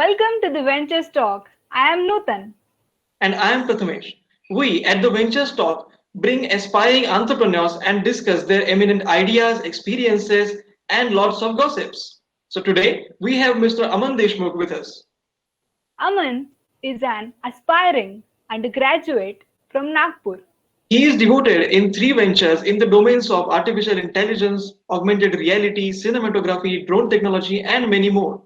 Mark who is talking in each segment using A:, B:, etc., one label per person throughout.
A: Welcome to the Ventures Talk. I am Nutan.
B: And I am Prathamesh. We at the Ventures Talk bring aspiring entrepreneurs and discuss their eminent ideas, experiences, and lots of gossips. So today we have Mr. Aman Deshmukh with us.
A: Aman is an aspiring undergraduate from Nagpur.
B: He is devoted in three ventures in the domains of artificial intelligence, augmented reality, cinematography, drone technology, and many more.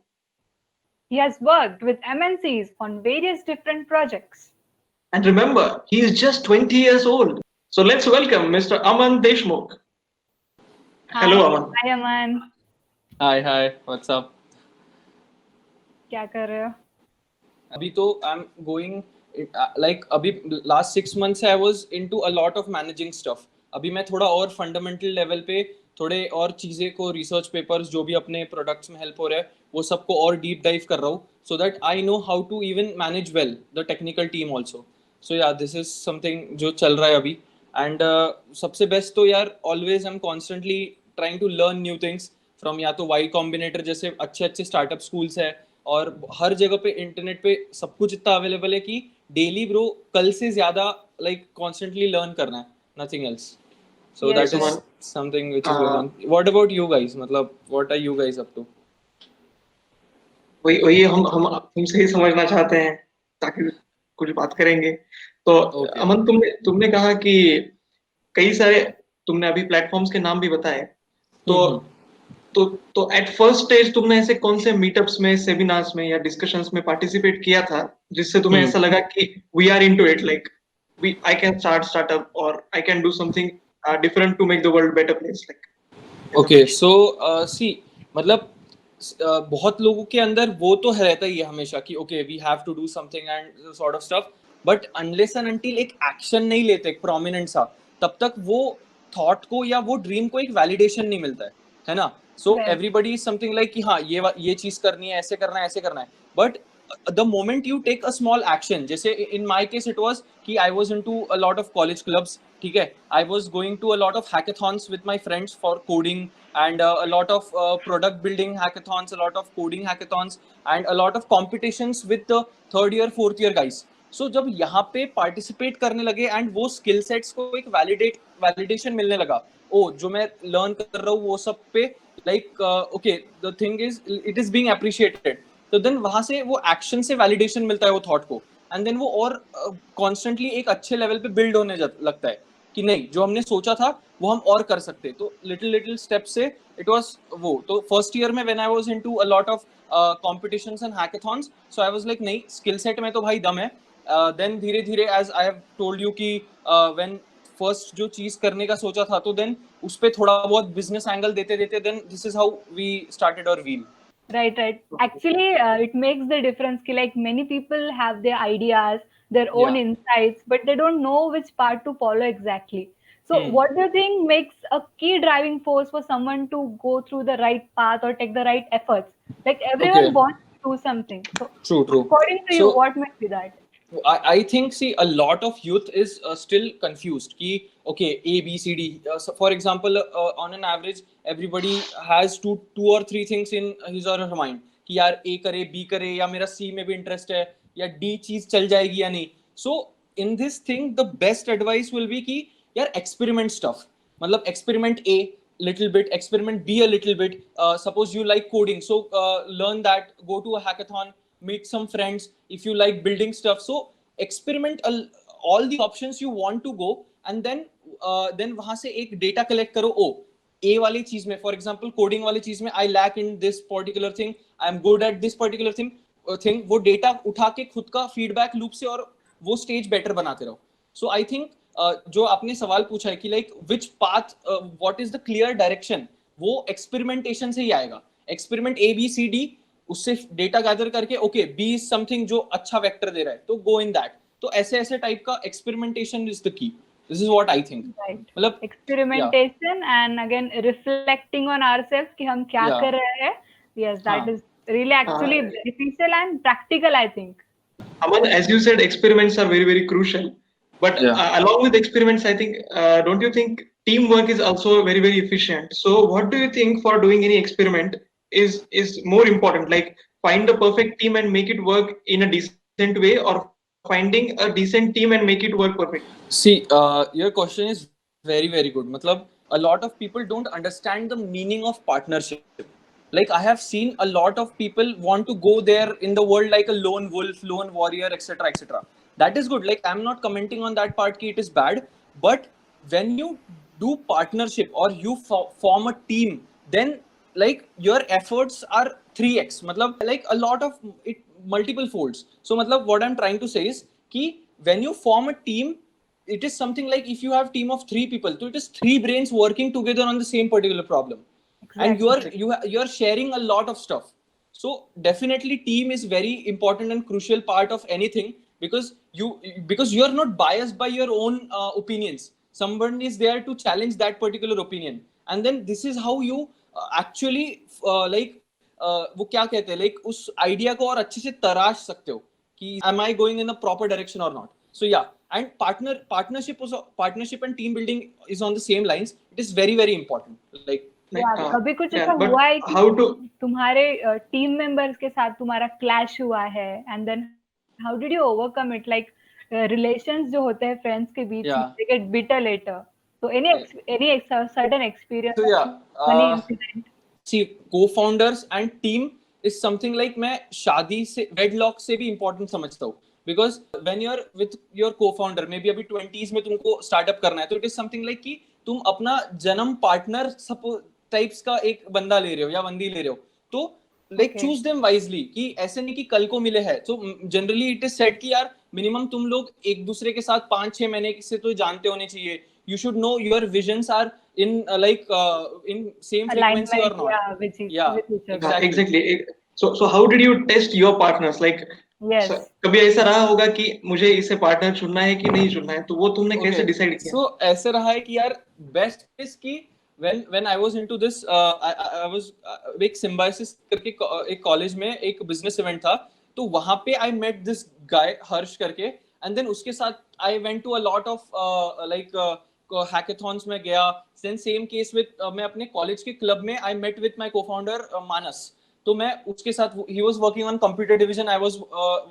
A: He has worked with MNCs on various different projects.
B: And remember, he is just 20 years old. So let's welcome Mr. Aman Deshmukh.
A: Hi,
B: Hello, Aman.
A: hi Aman.
C: Hi, what's up?
A: क्या कर रहे हो?
C: अभी तो I'm going like अभी last 6 months से I was into a lot of managing stuff. अभी मैं थोड़ा और fundamental level पे थोड़े और चीज़ें को research papers जो भी अपने products में help हो रहा है वो सबको और deep dive कर रहा हूँ so that I know how to even manage well the technical team also. So yeah, this is something जो चल रहा है अभी and सबसे best तो यार always I'm constantly trying to learn new things from या तो Y Combinator जैसे अच्छे startup schools है और हर जगह पे इंटरनेट पे सब कुछ इतना अवेलेबल है कि डेली ब्रो कल से ज्यादा लाइक कॉन्स्टेंटली लर्न करना है nothing else so that is something which is going on what about you guys मतलब what are you guys up to
B: वही हम तुमसे ही समझना चाहते हैं ताकि कुछ बात करेंगे तो अमन तुमने कहा कि कई सारे तुमने अभी प्लेटफॉर्म्स के नाम भी बताए तो एट फर्स्ट स्टेज तुमने ऐसे कौन से मीटअप्स में सेमिनार्स में या डिस्कशंस में पार्टिसिपेट किया था जिससे तुम्हें ऐसा लगा कि we are into it like I can startup और I can do something different to make the world better place like
C: okay so see मतलब बहुत लोगों के अंदर वो तो रहता ही है हमेशा कि okay we have to do something and sort of stuff but unless and until एक एक्शन नहीं लेते एक प्रोमिनेंट सा तब तक वो थॉट को या वो ड्रीम को एक वैलिडेशन नहीं मिलता है ना so everybody is something like कि हाँ ये चीज करनी है ऐसे करना है but the moment you take a small action जैसे in my case it was कि I was into a lot of college clubs ठीक है I was going to a lot of hackathons with my friends for coding and a lot of product building hackathons a lot of coding hackathons and a lot of competitions with the third year fourth year guys so जब यहाँ पे participate करने लगे and वो skill sets को एक validation मिलने लगा जो मैं learn कर रहा हूँ वो सब पे like okay the thing is it is being appreciated तो देन वहां से वो एक्शन से वैलिडेशन मिलता है वो थॉट को एंड देन वो और कॉन्स्टेंटली एक अच्छे लेवल पे बिल्ड होने लगता है कि नहीं जो हमने सोचा था वो हम और कर सकते तो लिटिल स्टेप से इट वाज वो तो फर्स्ट ईयर में when I was into a lot of competitions and hackathons so I was like नहीं स्किल सेट में तो भाई दम है देन धीरे धीरे as I have told you कि व्हेन फर्स्ट जो चीज करने का सोचा था तो देन उस पे थोड़ा बहुत बिजनेस एंगल देते देते then this is how we started our wheel
A: Right. Actually, it makes the difference. Like many people have their ideas, their own insights, but they don't know which part to follow exactly. So, what do you think makes a key driving force for someone to go through the right path or take the right efforts? Like everyone wants to do something. So,
C: true.
A: According to you, what might be that?
C: I think see a lot of youth is still confused कि okay A B C D so for example on an average everybody has two or three things in his or her mind कि यार A करे B करे या मेरा C में भी interest है या D चीज चल जाएगी या नहीं so in this thing the best advice will be कि यार experiment stuff मतलब experiment A little bit experiment B a little bit suppose you like coding so learn that go to a hackathon meet some friends if you like building stuff so experiment all the options you want to go and then वहां से एक data collect करो A वाली चीज में for example coding वाली चीज में I lack in this particular thing I am good at this particular thing वो data उठा के खुद का feedback loop से और वो stage better बनाते रहो so I think जो आपने सवाल पूछा है कि like which path what is the clear direction वो experimentation से ही आएगा experiment A B C D उससे डेटा गैदर करके ओके बी इज समथिंग जो अच्छा वेक्टर दे रहा है तो गो इन दैट तो ऐसे टाइप का experimentation is the key this is what I think
A: मतलब experimentation and again reflecting on ourselves कि हम क्या कर रहे हैं yes that is really actually beneficial and practical I think.
B: Aman, as you said experiments are very crucial but along with experiments I think don't you think teamwork is also very efficient so what do you think for doing any experiment is more important like find the perfect team and make it work in a decent way, or finding a decent team and make it work perfect?
C: See, your question is very, very good. Matlab, a lot of people don't understand the meaning of partnership. Like, I have seen a lot of people want to go there in the world like a lone wolf, lone warrior, etc., etc. That is good. Like, I'm not commenting on that part ki it is bad. But when you do partnership or you form a team, then like your efforts are 3x. Matlab, like a lot of it multiple folds. So matlab, what I'm trying to say is ki when you form a team, it is something like if you have team of 3 people, so it is 3 brains working together on the same particular problem. And you're sharing a lot of stuff. So definitely team is very important and crucial part of anything, because you're not biased by your own opinions. Someone is there to challenge that particular opinion, and then this is how you actually वो क्या कहते हैं, like उस idea को और अच्छे से तराश सकते हो कि am I going in a proper direction or not. So yeah, and partnership and team building is on the same lines. It is very, very important.
A: कभी कुछ ऐसा हुआ है कि तुम्हारे टीम मेंबर्स के साथ तुम्हारा क्लैश हुआ है, and then how did you overcome it? Like relations जो होते हैं फ्रेंड्स के बीच, they get bitter later. So any certain experience?
C: So yeah, funny incident. See, co-founders and team is something like मैं शादी से wedlock से भी important समझता हूँ, because when you're with your co-founder, maybe अभी 20s में तुमको startup करना है, तो it is something like कि तुम अपना जन्म partner टाइप्स का एक बंदा ले रहे हो या बंदी ले रहे हो, तो like choose them wisely कि ऐसे नहीं कि कल को मिले है. So generally it is said कि यार minimum तुम लोग एक दूसरे के साथ 5-6 महीने से तो जानते होने चाहिए. You should know your visions are in in same frequency or not.
B: Exactly. So how did you test your partners? Like,
A: yes.
B: कभी ऐसा रहा होगा कि मुझे इसे पार्टनर चुनना है कि नहीं चुनना है, तो वो तुमने कैसे डिसाइड किया?
C: So ऐसे रहा है कि यार बेस्ट इज कि when I was into this, I was एक Symbiosis करके एक कॉलेज में एक बिजनेस इवेंट था, तो वहां पे I met this guy हर्ष करके, and then उसके साथ I went to a lot of hackathons में गया. Then same case with मैं अपने कॉलेज के क्लब में I met with my co-founder मानस, तो मैं उसके साथ, he was working on computer division, I was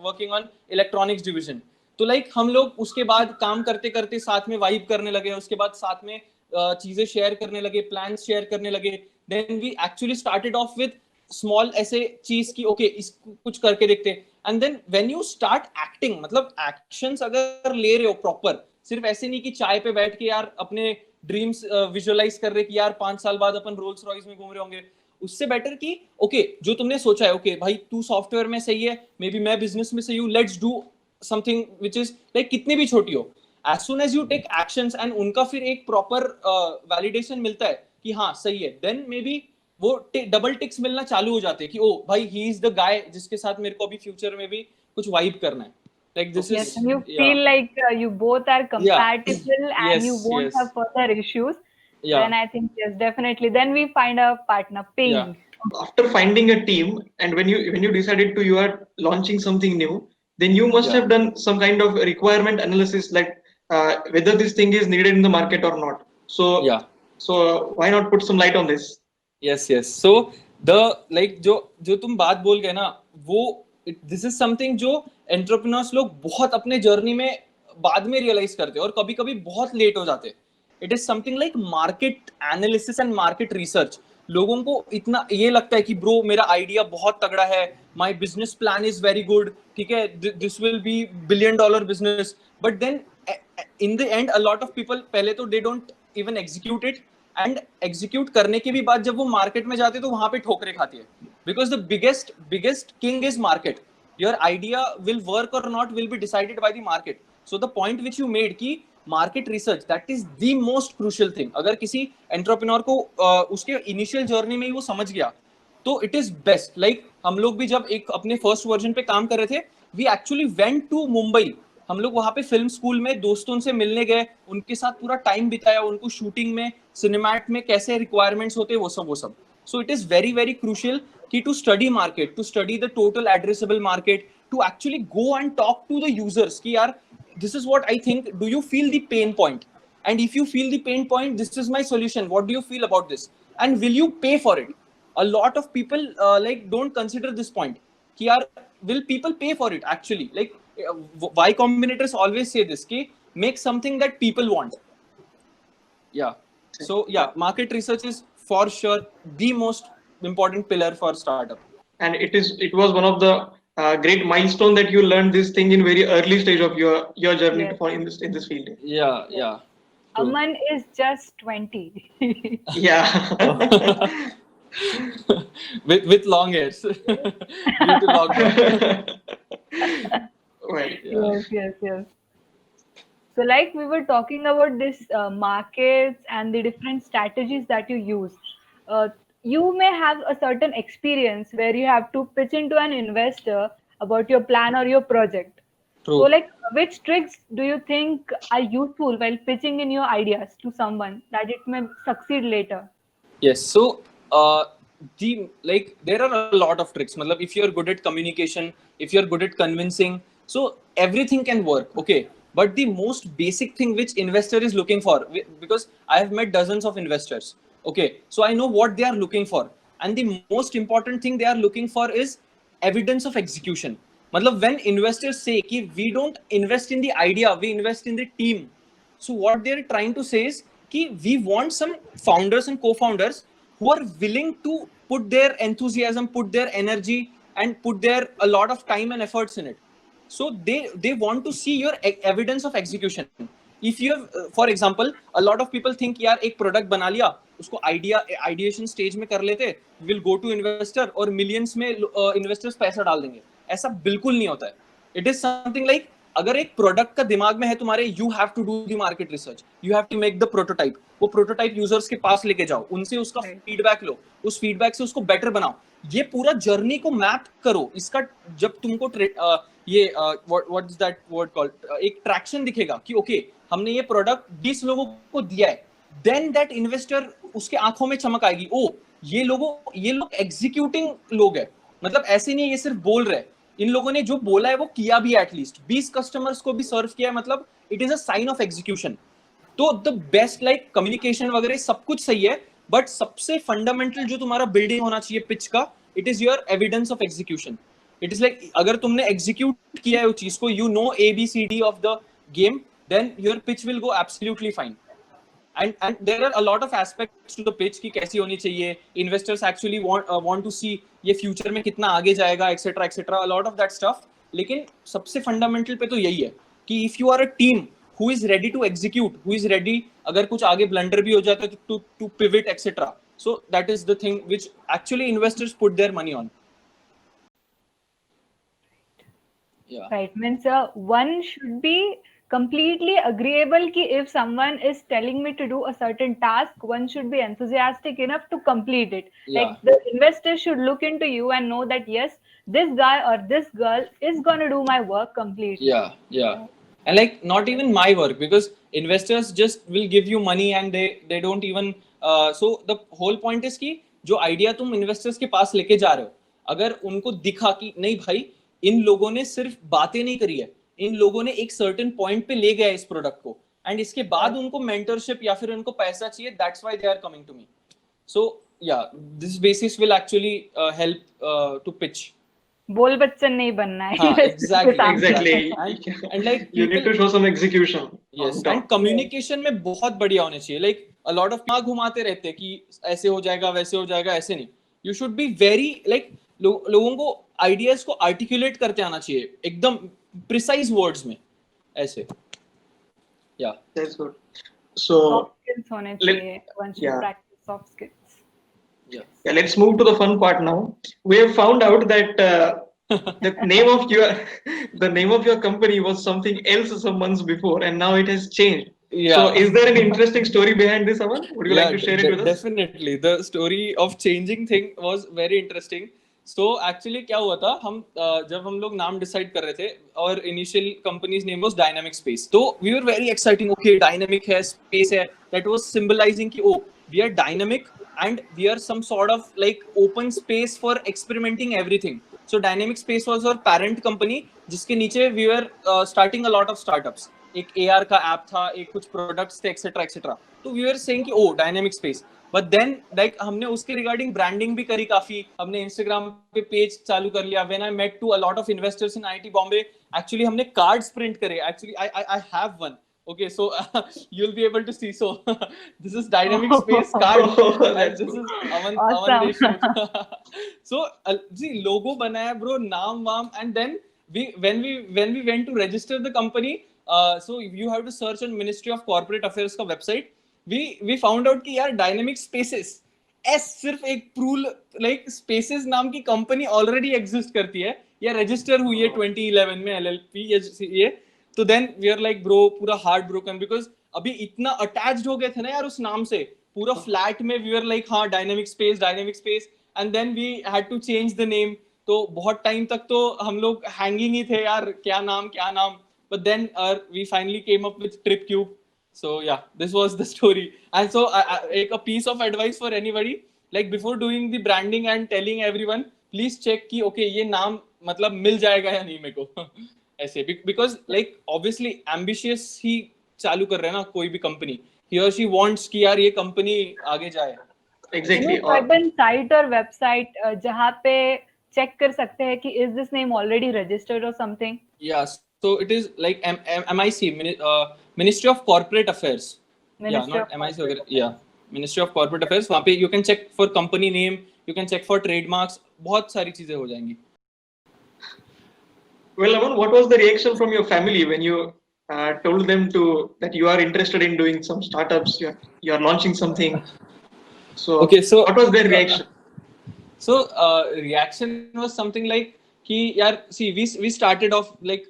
C: working on electronics division. तो like हम लोग उसके बाद काम करते करते साथ में वाइब करने लगे, उसके बाद साथ में चीजें शेयर करने लगे, प्लान्स शेयर करने लगे. Then we actually started off with small ऐसे चीज की ओके इसको कुछ करके देखते. And then when you start acting, मतलब actions अगर ले रहे हो प्रॉपर, सिर्फ ऐसे नहीं कि चाय पे बैठ के यार अपने ड्रीम्स विजुअलाइज कर रहे कि यार 5 साल बाद अपन रोल्स रॉयस में घूम रहे होंगे. उससे बेटर कि ओके जो तुमने सोचा है, ओके भाई तू सॉफ्टवेयर में सही है, मे बी मैं बिजनेस में सही हूँ, let's do something which is like कितनी भी छोटी हो. As soon as you take actions and उनका फिर एक प्रॉपर वैलिडेशन मिलता है कि हाँ सही है, देन मे बी वो डबल टिक्स मिलना चालू हो जाते हैं कि ओ भाई ही इज द गाय जिसके साथ मेरे को अभी फ्यूचर में भी कुछ वाइब करना है. Like this
A: yes,
C: is,
A: and you feel like you both are compatible and you won't have further issues. Then I think yes, definitely. Then we find a partner. Ping.
B: After finding a team, and when you decided you are launching something new, then you must have done some kind of requirement analysis, like whether this thing is needed in the market or not. So why not put some light on this?
C: Yes. So the like जो तुम बात बोल गए ना, वो this is something जो entrepreneurs लोग बहुत अपने जर्नी में बाद में रियलाइज करते हैं और कभी कभी बहुत लेट हो जाते हैं. It is something like market analysis and market research. लोगों को इतना ये लगता है कि ब्रो मेरा आइडिया बहुत तगड़ा है, my business plan is very good, ठीक है, this will be $1 billion business, but then in the end a lot of people पहले तो they don't even execute it, and execute करने के भी बाद जब वो मार्केट में जाते हैं तो वहां पे ठोकरे खाती है. Because the biggest king is market. Your idea will work or not will be decided by the market. So the point which you made कि market research, that is the most crucial thing. अगर किसी entrepreneur को उसके initial journey में ही वो समझ गया तो it is best. Like हम लोग भी जब एक अपने first version पे काम कर रहे थे, we actually went to Mumbai. हम लोग वहाँ पे फिल्म स्कूल में दोस्तों से मिलने गए, उनके साथ पूरा टाइम बिताया, उनको शूटिंग में सिनेमैट में कैसे रिक्वायरमेंट्स होते हैं वो सब. So it is very, very crucial to study market, to study the total addressable market, to actually go and talk to the users ki yaar this is what I think, do you feel the pain point, and if you feel the pain point, this is my solution, what do you feel about this, and will you pay for it. A lot of people like don't consider this point. कि यार will people pay for it actually, like Y Combinator's always say this कि make something that people want. Yeah, so yeah, market research is for sure the most important pillar for startup.
B: And it was one of the great milestone that you learned this thing in very early stage of your journey
A: Yes.
B: for in this field.
C: Yeah true.
A: Aman is just 20.
B: Yeah.
C: with long hairs due to lockdown.
B: Well,
A: Yes. So, like we were talking about this markets and the different strategies that you use. Uh, you may have a certain experience where you have to pitch into an investor about your plan or your project. So,
C: True.
A: like, which tricks do you think are useful while pitching in your ideas to someone that it may succeed later?
C: Yes, so there are a lot of tricks. Matlab, if you're good at communication, if you're good at convincing, so everything can work. Okay, but the most basic thing which investor is looking for, because I have met dozens of investors. Okay, so I know what they are looking for, and the most important thing they are looking for is evidence of execution. Matlab, when investors say कि we don't invest in the idea, we invest in the team. So what they're trying to say is कि we want some founders and co-founders who are willing to put their enthusiasm, put their energy, and put their a lot of time and efforts in it. So they want to see your evidence of execution. If you have, for example, a lot of people think यार एक product बना लिया, उसको ideation stage में कर लेते, will go to investor और millions में investors पैसा डाल देंगे. ऐसा बिल्कुल नहीं होता है. It is something like अगर एक प्रोडक्ट का दिमाग में है तुम्हारे, you have to do the market research, you have to make the prototype. वो प्रोटोटाइप यूजर्स के पास लेके जाओ, उनसे उसका फीडबैक लो, उस फीडबैक से उसको बेटर बनाओ. ये पूरा जर्नी को मैप करो. इसका जब तुमको ये what is that word called, एक ट्रैक्शन दिखेगा कि ओके हमने ये प्रोडक्ट 20 लोगों को दिया है, देन दैट इन्वेस्टर उसके आंखों में चमक आएगी. ओ ये लोग एग्जीक्यूटिंग लोग है. मतलब ऐसे नहीं ये सिर्फ बोल रहे, इन लोगों ने जो बोला है वो किया भी. एटलीस्ट 20 कस्टमर्स को भी सर्व किया है. मतलब it is a sign of execution. तो द बेस्ट लाइक कम्युनिकेशन वगैरह सब कुछ सही है, बट सबसे फंडामेंटल जो तुम्हारा बिल्डिंग होना चाहिए पिच का, it is your evidence of execution. It is like अगर तुमने एग्जीक्यूट किया है उस चीज को, you know ABCD of the game, then your pitch will go absolutely fine. And there are a lot of aspects to the pitch कि कैसी होनी चाहिए. Investors actually want to see ये future में कितना आगे जाएगा, etc. A lot of that stuff. लेकिन सबसे fundamental पे तो यही है कि if you are a team who is ready to execute, who is ready अगर कुछ आगे blunder भी हो जाता है to pivot, etc. So that is the thing which actually investors put their money on. Yeah.
A: Right. Means one should be completely agreeable ki if someone is telling me to do a certain task, one should be enthusiastic enough to complete it.
C: Yeah.
A: Like the investor should look into you and know that yes, this guy or this girl is going to do my work completely.
C: Yeah. And like not even my work, because investors just will give you money and they don't even so the whole point is कि जो idea तुम investors के पास लेके जा रहे हो, अगर उनको दिखा कि नहीं भाई इन लोगों ने सिर्फ बातें नहीं करी है, इन लोगों ने एक सर्टेन पॉइंट पे ले गया इस प्रोडक्ट को, एंड इसके बाद उनको मेंटरशिप या फिर उनको पैसा चाहिए, that's why they are coming to me. So yeah this basis will actually help to pitch.
A: बोल बच्चन नहीं बनना है.
B: Exactly.
C: And like
B: you need to show some execution.
C: Yes. And communication में बहुत बढ़िया होने चाहिए. Like a lot of माँ घुमाते रहते हैं कि ऐसे हो जाएगा वैसे हो जाएगा, ऐसे नहीं. You should be very like लोगों को आइडियाज को आर्टिकुलेट करते आना चाहिए एकदम precise words में ऐसे. Yeah.
B: That's good. So
A: soft skills होने चाहिए. One should practice soft skills.
B: Yeah, let's move to the fun part now. We have found out that the name of your company was something else some months before, and now it has changed.
C: Yeah.
B: So is there an interesting story behind this, Aman? Would you like to share it with us?
C: Definitely. The story of changing thing was very interesting. So actually क्या हुआ था, हम जब हम लोग नाम decide कर रहे थे, और initial companies name was dynamic space. तो we were very exciting. Okay dynamic है, स्पेस है, दैट वाज सिंबलाइजिंग कि oh we are dynamic and we are some sort of like open space for experimenting everything. So dynamic space was our parent company, जिसके नीचे we were starting a lot of startups. एक AR का app था, एक कुछ products थे, etc. तो we were saying कि oh dynamic space. But then like हमने उसके रिगार्डिंग ब्रांडिंग भी करी काफी, हमने इंस्टाग्राम पे पेज चालू कर लिया. When I met to a lot of investors in IIT Bombay, actually हमने कार्ड्स प्रिंट करे. Actually I have one. Okay, so you'll be able to see. So this is Dynamic Space card, and this is Aman Deshmukh. So see, logo बनाया bro, नाम वाम, and then when we went to register the company, so you have to search on Ministry of Corporate Affairs का website. We found out कि यार Dynamic Spaces सिर्फ एक प्रूल like spaces नाम की कंपनी ऑलरेडी एग्जिस्ट करती है या रजिस्टर हुई है 2011 में LLP ये. तो then we are like bro पूरा हार्ट ब्रोकन, बिकॉज अभी इतना अटैच्ड हो गए थे ना यार उस नाम से, पूरा फ्लैट में वी आर लाइक हाँ dynamic space, and then we had to change the name. तो बहुत टाइम तक तो हम लोग हैंगिंग ही थे यार, क्या नाम, but then we finally came up with Trip Cube. So yeah, this was the story. And so a piece of advice for anybody, like before doing the branding and telling everyone, please check कि okay ये नाम मतलब मिल जाएगा या नहीं मेरे को ऐसे, because like obviously ambitious ही चालू कर रहे हैं ना कोई भी company, he or she wants कि यार ये कंपनी आगे जाए.
B: Exactly.
A: Certain site or website जहाँ पे check कर सकते हैं कि is this name already registered or something?
C: Yeah, so it is like MIC, Ministry of Corporate Affairs.
A: Ministry
C: yeah, not MIC. Yeah, Ministry of Corporate Affairs. वहाँ पे you can check for company name, you can check for trademarks. बहुत सारी चीजें हो जाएंगी.
B: Well, Aman, what was the reaction from your family when you told them that you are interested in doing some startups, you are launching something? So
C: okay, so
B: what was their reaction?
C: So reaction was something like कि यार see we started off like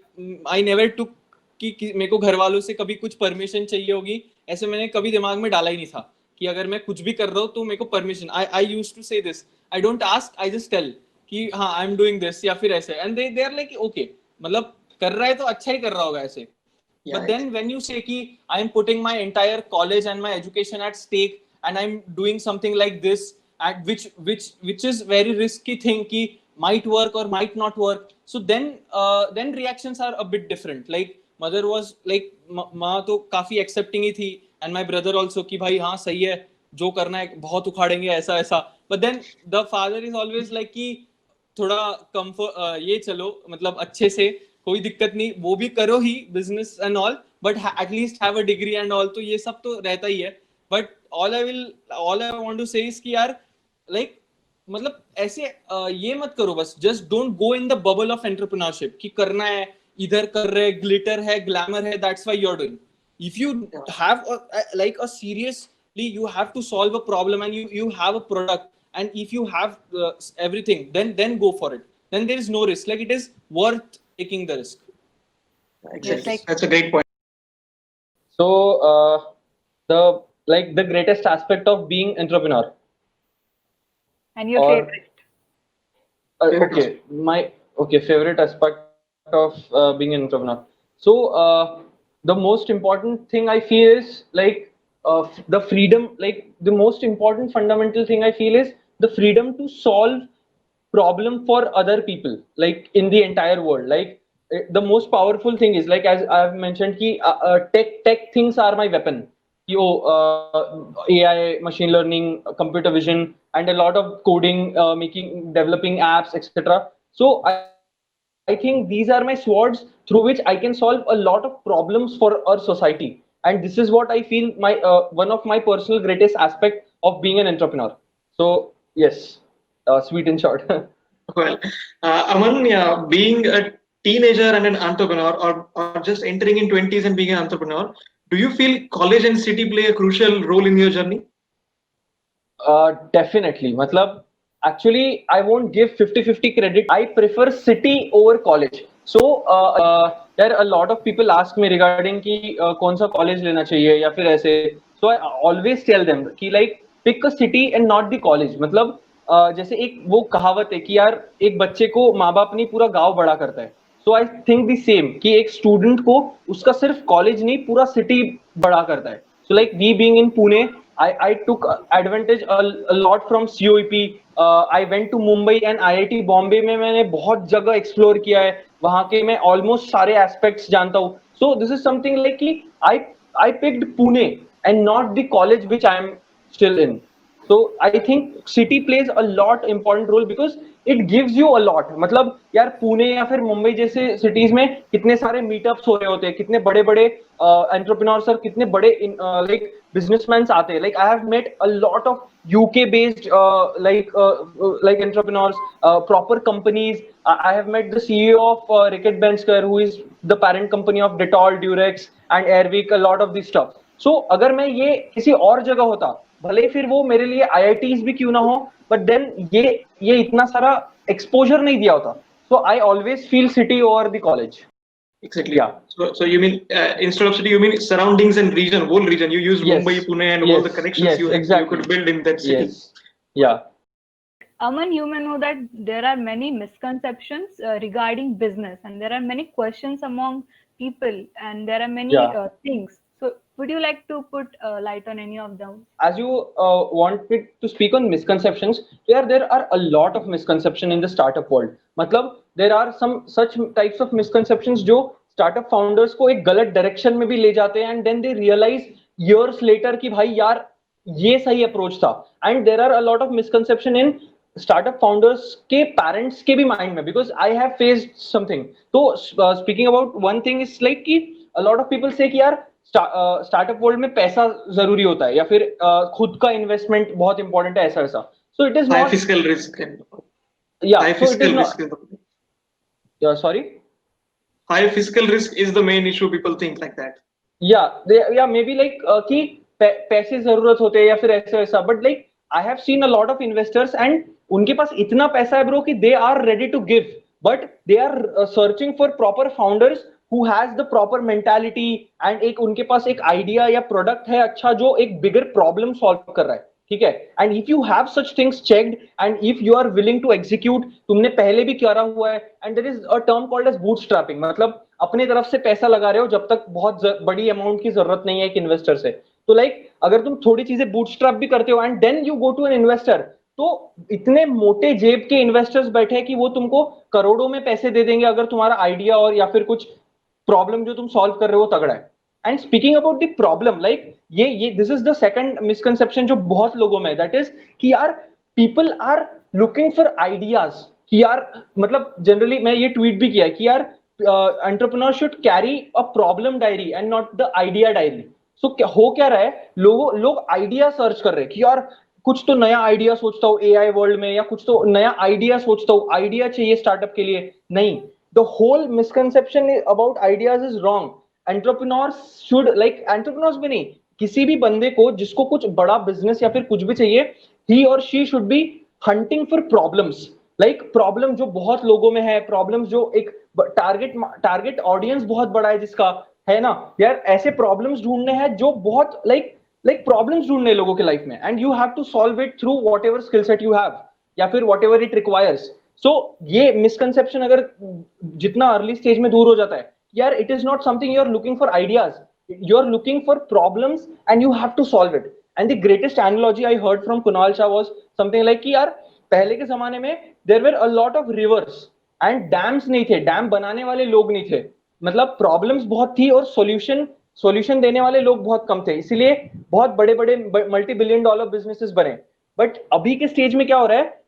C: I never took कि मेरे को घर वालों से कभी कुछ परमिशन चाहिए होगी ऐसे मैंने कभी दिमाग में डाला ही नहीं था कि अगर मैं कुछ भी कर रहा हूँ तो मेरे को permission. I used to say this, I don't ask, I just tell कि हाँ आई एम डूइंग दिस या फिर ऐसे, and they are like okay मतलब कर रहा है तो अच्छा ही कर रहा होगा ऐसे. But then when you say कि I am putting my entire college and my education at stake and I am doing something like this at which is very risky thing ki might work or might not work, so then reactions are a bit different. Like mother was like माँ तो काफी accepting ही थी and my brother also कि भाई हाँ सही है जो करना है बहुत उखाड़ेंगे ऐसा, but then the father is always like कि थोड़ा comfort ये चलो मतलब अच्छे से कोई दिक्कत नहीं वो भी करो ही business and all, but at least have a degree and all, तो ये सब तो रहता ही है. But all I want to say is कि यार like मतलब ऐसे ये मत करो बस, just don't go in the bubble of entrepreneurship कि करना है इधर कर रहे, glitter है, glamour है, that's why you're doing. If you have like a seriously you have to solve a problem and you have a product and if you have everything then go for it, then there is no risk, like it is worth taking the risk.
B: Exactly. That's a great point.
C: So the greatest aspect of being entrepreneur.
A: And your favorite?
C: My favorite aspect of being an entrepreneur. So the most important thing I feel is like the freedom. Like the most important fundamental thing I feel is the freedom to solve problem for other people, like in the entire world. Like the most powerful thing is like as I have mentioned, ki tech things are my weapon. AI, machine learning, computer vision, and a lot of coding, developing apps, etc. So I think these are my swords through which I can solve a lot of problems for our society. And this is what I feel my one of my personal greatest aspect of being an entrepreneur. So yes, sweet and short.
B: Well, Aman, being a teenager and an entrepreneur, or just entering in 20s and being an entrepreneur, do you feel college and city play a crucial role in your journey?
C: Definitely. Matlab, actually, I won't give 50-50 credit. I prefer city over college. So there are a lot of people ask me regarding कि कौन सा college लेना चाहिए या फिर ऐसे. So I always tell them कि like pick a city and not the college. मतलब जैसे एक वो कहावत है कि यार एक बच्चे को माँ बाप नहीं पूरा गांव बड़ा करता है. So I think the same कि एक student को उसका सिर्फ college नहीं पूरा city बड़ा करता है. So like we being in Pune, I took advantage a lot from COEP. I went to Mumbai and IIT Bombay में मैंने बहुत जगह explore किया है. वहाँ के मैं almost सारे aspects जानता हूँ. So this is something like कि I picked Pune and not the college which I am still in. So I think city plays a lot important role because it gives you a lot. मतलब यार पुणे या फिर मुंबई जैसे cities में कितने सारे meetups हो रहे होते हैं, कितने बड़े बड़े एंटरप्रेन्योर्स और कितने बड़े लाइक बिजनेसमैन आते हैं. Like I have met a lot of UK based like entrepreneurs, proper companies. I have met the CEO of Reckitt Bensker, who is the parent company of Dettol, Durex and Airwick, a lot of this stuff. So अगर मैं ये किसी और जगह होता, भले फिर वो मेरे लिए IITs भी क्यों ना हो, but then ये इतना सारा exposure नहीं दिया होता. So I always feel city over the college.
B: Exactly.
C: Yeah.
B: So you mean instead of city, you mean surroundings and region, whole region. You use
C: Yes.
B: Mumbai, Pune, and all the connections you
C: exactly.
B: could build in that city.
C: Yes. Yeah.
A: Aman, you may know that there are many misconceptions regarding business, and there are many questions among people, and there are many things. So, would you like to put light on any of them?
C: As you wanted to speak on misconceptions, there are a lot of misconceptions in the startup world. मतलब there are some such types of misconceptions जो startup founders को एक गलत direction में भी ले जाते हैं, and then they realize years later कि भाई यार ये सही approach था. And there are a lot of misconception in startup founders के parents के भी mind में, because I have faced something. तो speaking about one thing is like कि a lot of people say कि यार स्टार्टअप वर्ल्ड में पैसा जरूरी होता है या फिर खुद का इन्वेस्टमेंट बहुत इंपॉर्टेंट है, ऐसा वैसा. So it is not
B: fiscal risk.
C: High fiscal risk is the sorry
B: high fiscal risk is the main issue. People think like that.
C: maybe like कि पैसे जरूरत होते हैं या फिर ऐसा वैसा, but like I have seen a lot of investors and उनके पास इतना पैसा है ब्रो कि they are ready to give, but they are searching for proper founders who has the proper mentality and एक उनके पास एक आइडिया या प्रोडक्ट है अच्छा जो एक बिगर प्रॉब्लम सॉल्व कर रहा है, ठीक है. And if you have such things checked and if you are willing to execute, तुमने पहले भी करा हुआ है, and there is a term called as bootstrapping, मतलब अपने तरफ से पैसा लगा रहे हो जब तक बहुत बड़ी अमाउंट की जरूरत नहीं है एक इन्वेस्टर से. तो लाइक अगर तुम थोड़ी चीजें बूटस्ट्रैप भी करते हो and then you go to an investor, तो इतने मोटे जेब के इन्वेस्टर्स बैठे हैं कि वो तुमको करोड़ों में पैसे दे देंगे अगर तुम्हारा आइडिया और या फिर कुछ प्रॉब्लम जो तुम सॉल्व कर रहे हो तगड़ा है. And speaking about the problem, like ये this is the second misconception जो बहुत लोगों में, दैट इज कि यार people are looking for ideas. कि यार मतलब जनरली मैं ये ट्वीट भी किया है कि यार entrepreneur should carry a problem diary and not the idea diary. So हो क्या रहा है, लोग आइडिया सर्च कर रहे हैं कि यार कुछ तो नया आइडिया सोचता हूँ एआई वर्ल्ड में, या कुछ तो नया आइडिया सोचता हूँ, आइडिया चाहिए स्टार्टअप के लिए. नहीं, the whole misconception about ideas is wrong. Entrepreneurs should, like entrepreneurs भी नहीं, किसी भी बंदे को जिसको कुछ बड़ा बिजनेस या फिर कुछ भी चाहिए, he or she should be hunting for problems. like problem जो बहुत लोगों में है, प्रॉब्लम्स जो एक टारगेट ऑडियंस बहुत बड़ा है जिसका है ना यार, ऐसे प्रॉब्लम्स ढूंढने हैं जो बहुत लाइक प्रॉब्लम्स ढूंढने लोगों के लाइफ में, and you have to solve it through whatever skill set you have या फिर whatever it requires. So ये मिसकंसेप्शन अगर जितना अर्ली स्टेज में दूर हो जाता है, यार it is not something you are looking for ideas, you are looking for problems and you have to solve it. And the greatest analogy I heard from Kunal Shah was something like कि यार पहले के जमाने में there were a lot of rivers and dams नहीं थे, dam बनाने वाले लोग नहीं थे, मतलब प्रॉब्लम्स बहुत थी और सॉल्यूशन देने वाले लोग बहुत कम थे, इसीलिए बहुत बड़े बड़े मल्टी बिलियन डॉलर बिजनेसेस बने. बट अभी के स्टेज में क्या हो रहा है,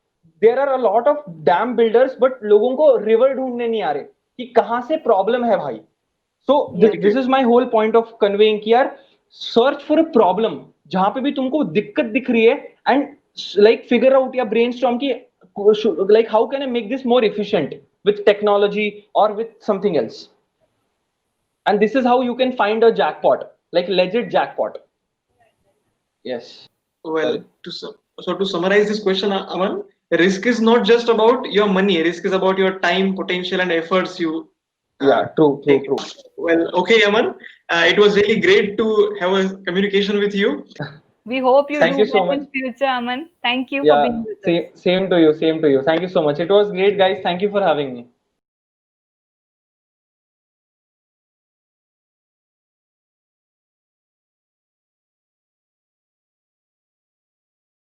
C: there are a lot of dam builders, but लोगों को रिवर ढूंढने नहीं आ रहे कि कहां से प्रॉब्लम है भाई. So this is my whole point of conveying कि यार search for a problem जहां पे भी तुमको दिक्कत दिख रही है, and like figure out या brainstorm की like how can I make this more efficient with technology or with something else. And this is how you can find a jackpot, like legit jackpot. Yes.
B: Well, to summarize this question, Aman, risk is not just about your money. Risk is about your time, potential, and efforts you.
C: True.
B: Well, okay, Aman. It was really great to have a communication with you.
A: We hope you
C: Thank
A: do
C: you so
A: that
C: much.
A: in future, Aman. Thank you for being with us.
C: Same to you. Thank you so much. It was great, guys. Thank you for having me.